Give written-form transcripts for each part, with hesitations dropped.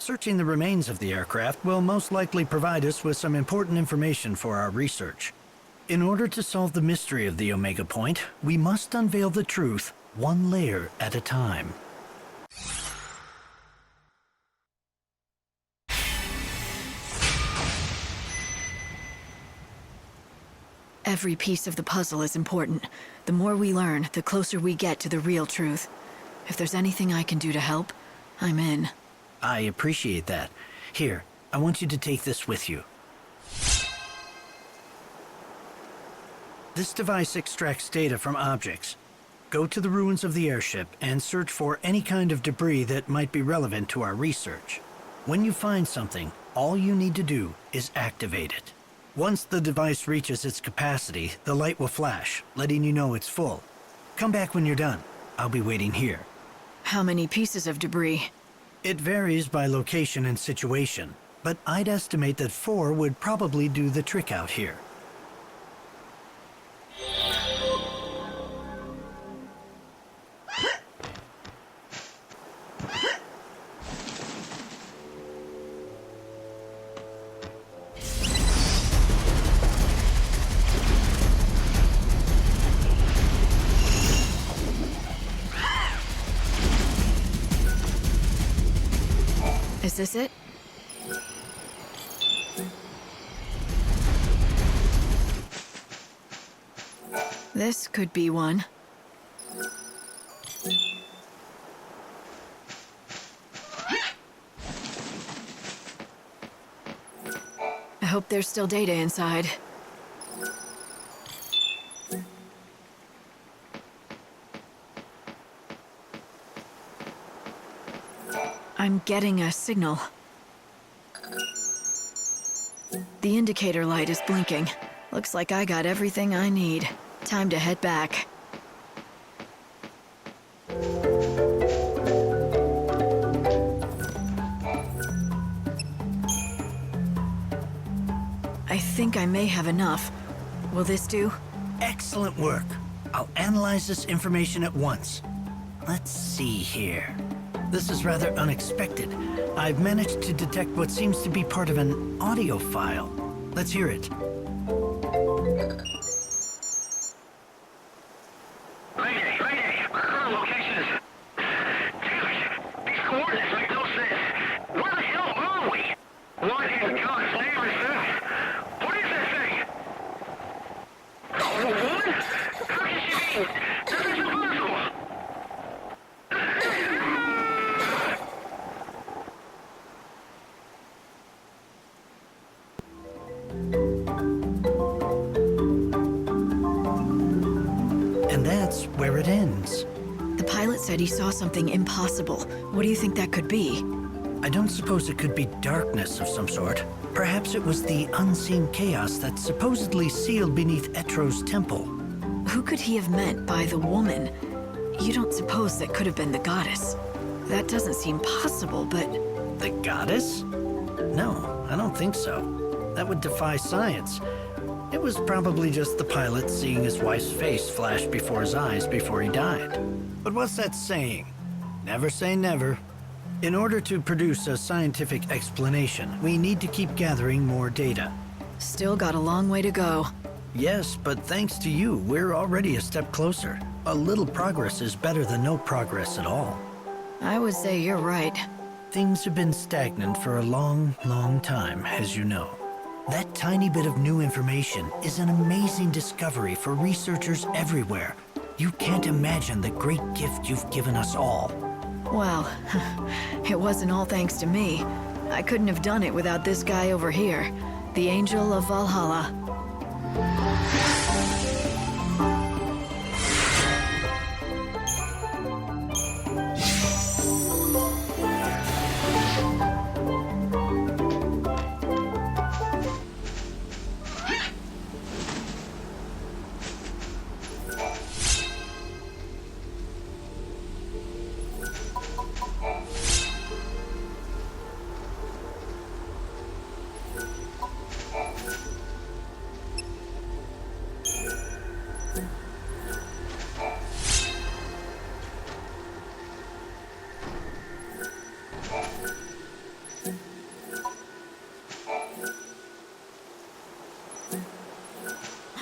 Searching the remains of the aircraft will most likely provide us with some important information for our research. In order to solve the mystery of the Omega Point, we must unveil the truth one layer at a time. Every piece of the puzzle is important. The more we learn, the closer we get to the real truth. If there's anything I can do to help, I'm in. I appreciate that. Here, I want you to take this with you. This device extracts data from objects. Go to the ruins of the airship and search for any kind of debris that might be relevant to our research. When you find something, all you need to do is activate it. Once the device reaches its capacity, the light will flash, letting you know it's full. Come back when you're done. I'll be waiting here. How many pieces of debris? It varies by location and situation, but I'd estimate that 4 would probably do the trick out here. Is this it? This could be one. I hope there's still data inside. I'm getting a signal. The indicator light is blinking. Looks like I got everything I need. Time to head back. I think I may have enough. Will this do? Excellent work. I'll analyze this information at once. Let's see here. This is rather unexpected. I've managed to detect what seems to be part of an audio file. Let's hear it. Mayday! Our current location is... Damn it! These coordinates make no sense. Where the hell are we? What in God's name is that? What is that thing? Oh, a woman? How can she be? That is impossible! And that's where it ends. The pilot said he saw something impossible. What do you think that could be? I don't suppose it could be darkness of some sort. Perhaps it was the unseen chaos that supposedly sealed beneath Etro's temple. Who could he have meant by the woman? You don't suppose that could have been the goddess? That doesn't seem possible, but... The goddess? No, I don't think so. That would defy science. It was probably just the pilot seeing his wife's face flash before his eyes before he died. But what's that saying? Never say never. In order to produce a scientific explanation, we need to keep gathering more data. Still got a long way to go. Yes, but thanks to you, we're already a step closer. A little progress is better than no progress at all. I would say you're right. Things have been stagnant for a long, long time, as you know. That tiny bit of new information is an amazing discovery for researchers everywhere. You can't imagine the great gift you've given us all. Well, it wasn't all thanks to me. I couldn't have done it without this guy over here, the Angel of Valhalla.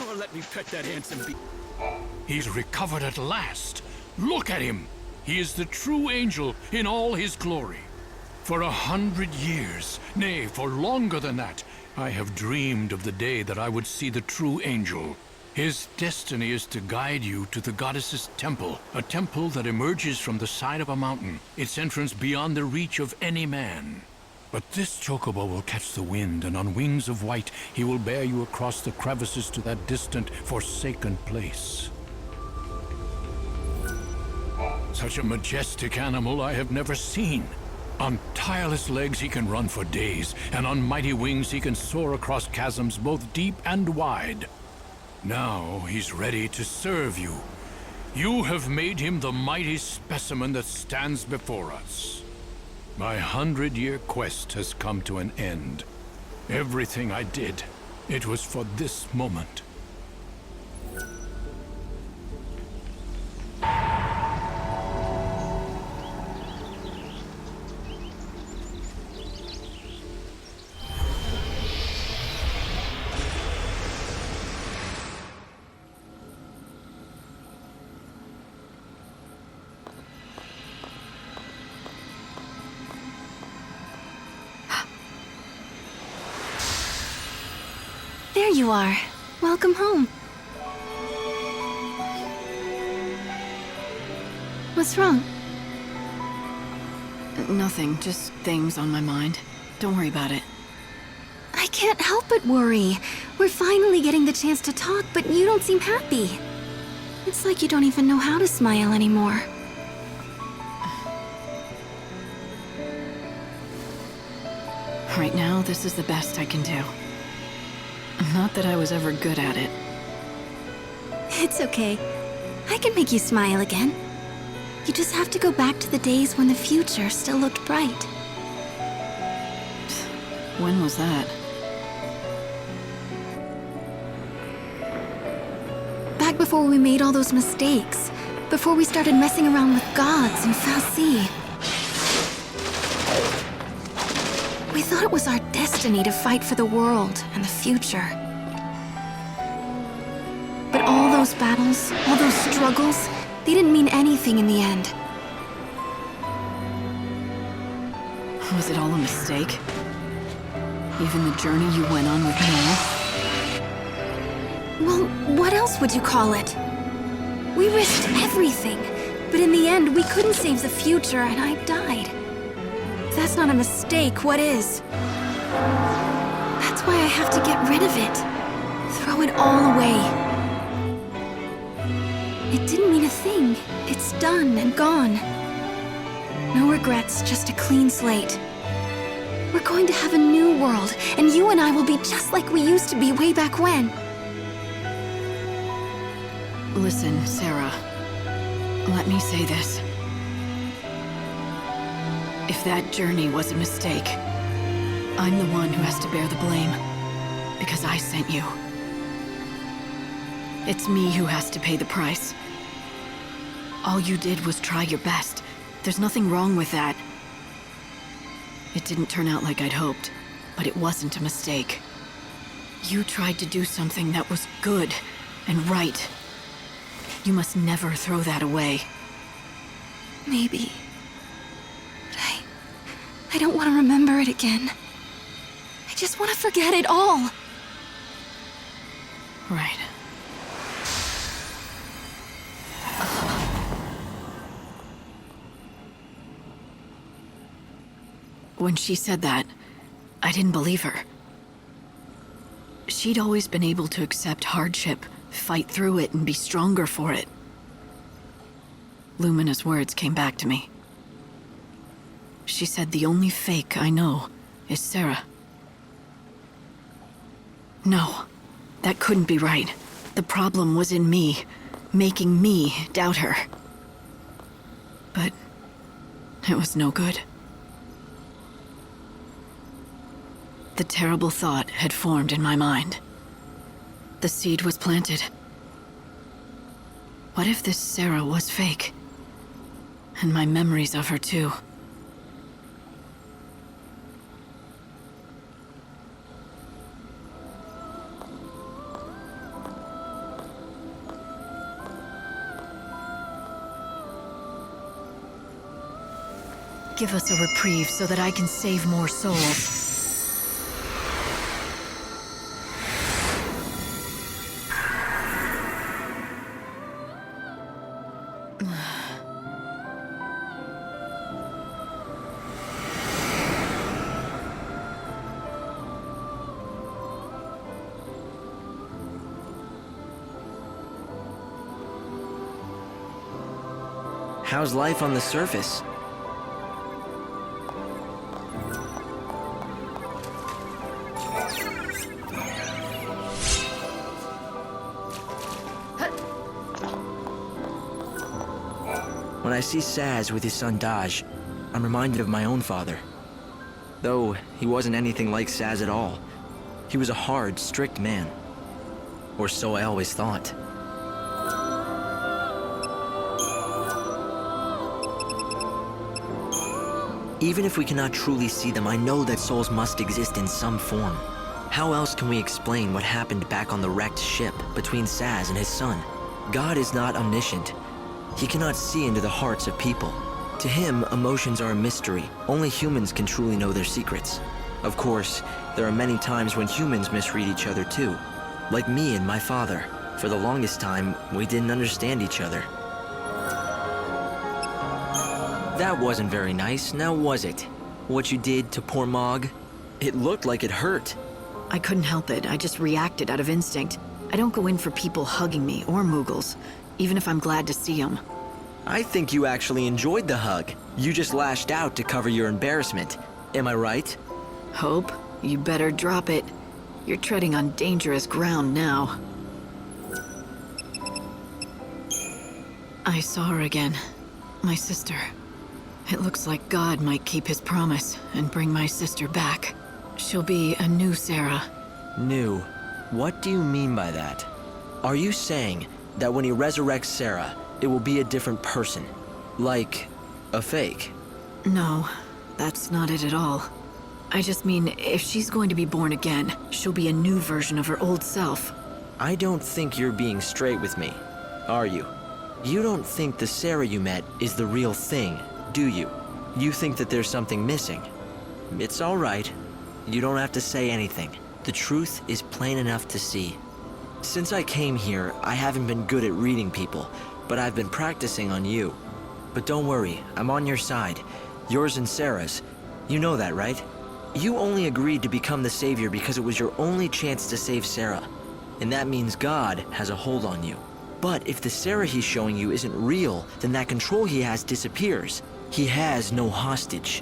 never let me pet that handsome He's recovered at last. Look at him. He is the true angel in all his glory. For 100 years, nay, for longer than that, I have dreamed of the day that I would see the true angel. His destiny is to guide you to the goddess's temple, a temple that emerges from the side of a mountain, its entrance beyond the reach of any man. But this chocobo will catch the wind, and on wings of white, he will bear you across the crevices to that distant, forsaken place. Such a majestic animal I have never seen. On tireless legs he can run for days, and on mighty wings he can soar across chasms both deep and wide. Now he's ready to serve you. You have made him the mighty specimen that stands before us. My 100-year quest has come to an end. Everything I did, it was for this moment. There you are. Welcome home. What's wrong? Nothing, just things on my mind. Don't worry about it. I can't help but worry. We're finally getting the chance to talk, but you don't seem happy. It's like you don't even know how to smile anymore. Right now, this is the best I can do. Not that I was ever good at it. It's okay. I can make you smile again. You just have to go back to the days when the future still looked bright. When was that? Back before we made all those mistakes. Before we started messing around with gods and Fal'Cie. We thought it was our destiny to fight for the world and the future. But all those battles, all those struggles, they didn't mean anything in the end. Was it all a mistake? Even the journey you went on with Noel? Well, what else would you call it? We risked everything, but in the end, we couldn't save the future and I died. If that's not a mistake, what is? That's why I have to get rid of it. Throw it all away. It didn't mean a thing. It's done and gone. No regrets, just a clean slate. We're going to have a new world, and you and I will be just like we used to be way back when. Listen, Sarah. Let me say this. If that journey was a mistake, I'm the one who has to bear the blame. Because I sent you. It's me who has to pay the price. All you did was try your best. There's nothing wrong with that. It didn't turn out like I'd hoped, but it wasn't a mistake. You tried to do something that was good and right. You must never throw that away. Maybe. But I don't want to remember it again. I just want to forget it all. Right. When she said that, I didn't believe her. She'd always been able to accept hardship, fight through it, and be stronger for it. Lumina's words came back to me. She said the only fake I know is Sarah. No, that couldn't be right. The problem was in me, making me doubt her. But it was no good. The terrible thought had formed in my mind. The seed was planted. What if this Sarah was fake? And my memories of her too. Give us a reprieve so that I can save more souls. How's life on the surface? When I see Sazh with his son Dahj, I'm reminded of my own father. Though he wasn't anything like Sazh at all. He was a hard, strict man. Or so I always thought. Even if we cannot truly see them, I know that souls must exist in some form. How else can we explain what happened back on the wrecked ship between Sazh and his son? God is not omniscient. He cannot see into the hearts of people. To him, emotions are a mystery. Only humans can truly know their secrets. Of course, there are many times when humans misread each other too. Like me and my father. For the longest time, we didn't understand each other. That wasn't very nice, now was it? What you did to poor Mog? It looked like it hurt. I couldn't help it. I just reacted out of instinct. I don't go in for people hugging me or Moogles, even if I'm glad to see them. I think you actually enjoyed the hug. You just lashed out to cover your embarrassment. Am I right? Hope, you better drop it. You're treading on dangerous ground now. I saw her again. My sister. It looks like God might keep his promise and bring my sister back. She'll be a new Sarah. New? What do you mean by that? Are you saying that when he resurrects Sarah, it will be a different person? Like, a fake? No, that's not it at all. I just mean, if she's going to be born again, she'll be a new version of her old self. I don't think you're being straight with me, are you? You don't think the Sarah you met is the real thing, do you? You think that there's something missing. It's all right. You don't have to say anything. The truth is plain enough to see. Since I came here, I haven't been good at reading people, but I've been practicing on you. But don't worry, I'm on your side. Yours and Sarah's. You know that, right? You only agreed to become the savior because it was your only chance to save Sarah. And that means God has a hold on you. But if the Sarah he's showing you isn't real, then that control he has disappears. He has no hostage.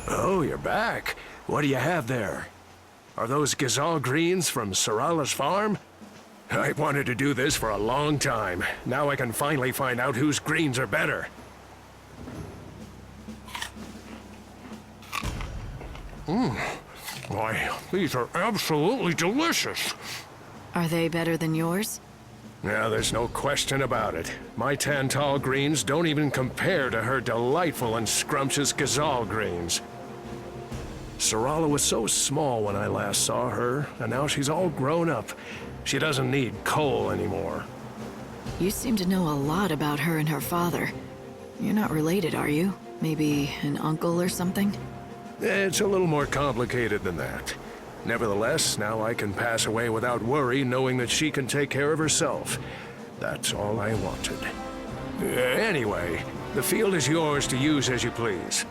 Oh, you're back. What do you have there? Are those Gysahl greens from Sarala's farm? I wanted to do this for a long time. Now I can finally find out whose greens are better. Why, these are absolutely delicious. Are they better than yours? Yeah, there's no question about it. My Tantal greens don't even compare to her delightful and scrumptious Gysahl greens. Sarala was so small when I last saw her, and now she's all grown up. She doesn't need coal anymore. You seem to know a lot about her and her father. You're not related, are you? Maybe an uncle or something? It's a little more complicated than that. Nevertheless, now I can pass away without worry, knowing that she can take care of herself. That's all I wanted. Anyway, the field is yours to use as you please.